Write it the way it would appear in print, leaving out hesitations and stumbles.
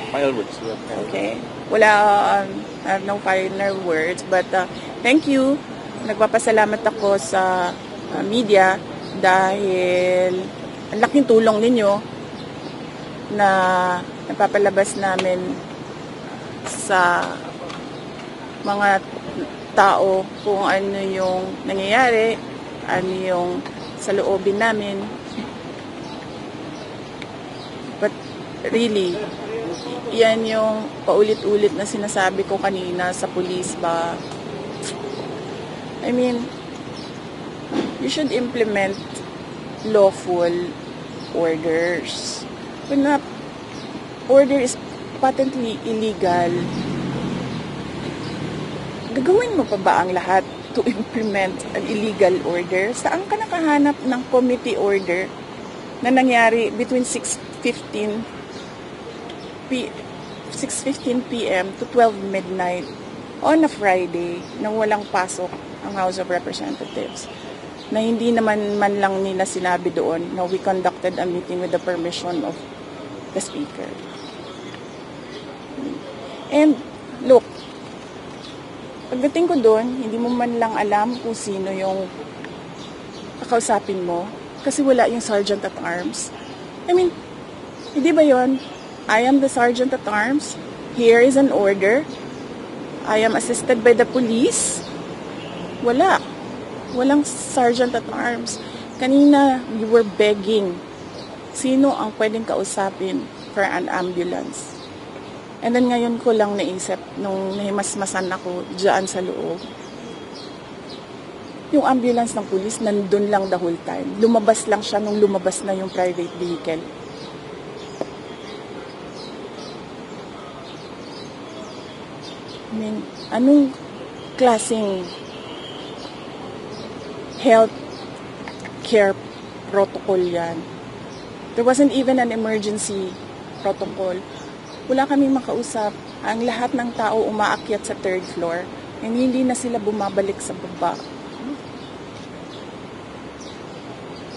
Final words. Okay. Wala, I have no final words, but thank you. Nagpapasalamat ako sa media dahil ang laking tulong ninyo na napapalabas namin sa mga tao kung ano yung nangyayari, ano yung sa loobin namin. But really, yan yung paulit-ulit na sinasabi ko kanina sa police ba. I mean, you should implement lawful orders. When a order is patently illegal, gagawin mo pa ba ang lahat to implement an illegal order? Saan ka nakahanap ng committee order na nangyari between 6:15 p.m. to 12 midnight on a Friday nang walang pasok ang House of Representatives, na hindi naman man lang nila sinabi doon na we conducted a meeting with the permission of the Speaker. And look, pagdating ko doon, hindi mo man lang alam kung sino yung kakausapin mo kasi wala yung Sergeant at Arms. I mean, hindi ba yon? I am the Sergeant at Arms. Here is an order. I am assisted by the police. Wala. Walang Sergeant at Arms. Kanina, we were begging. Sino ang pwedeng kausapin for an ambulance? And then ngayon ko lang naisip, nung nahimasmasan ako dyan sa loob, yung ambulance ng police nandun lang the whole time. Lumabas lang siya nung lumabas na yung private vehicle. I mean, anong klaseng health care protocol yan? There wasn't even an emergency protocol. Wala kaming makausap. Ang lahat ng tao umaakyat sa third floor and hindi na sila bumabalik sa baba.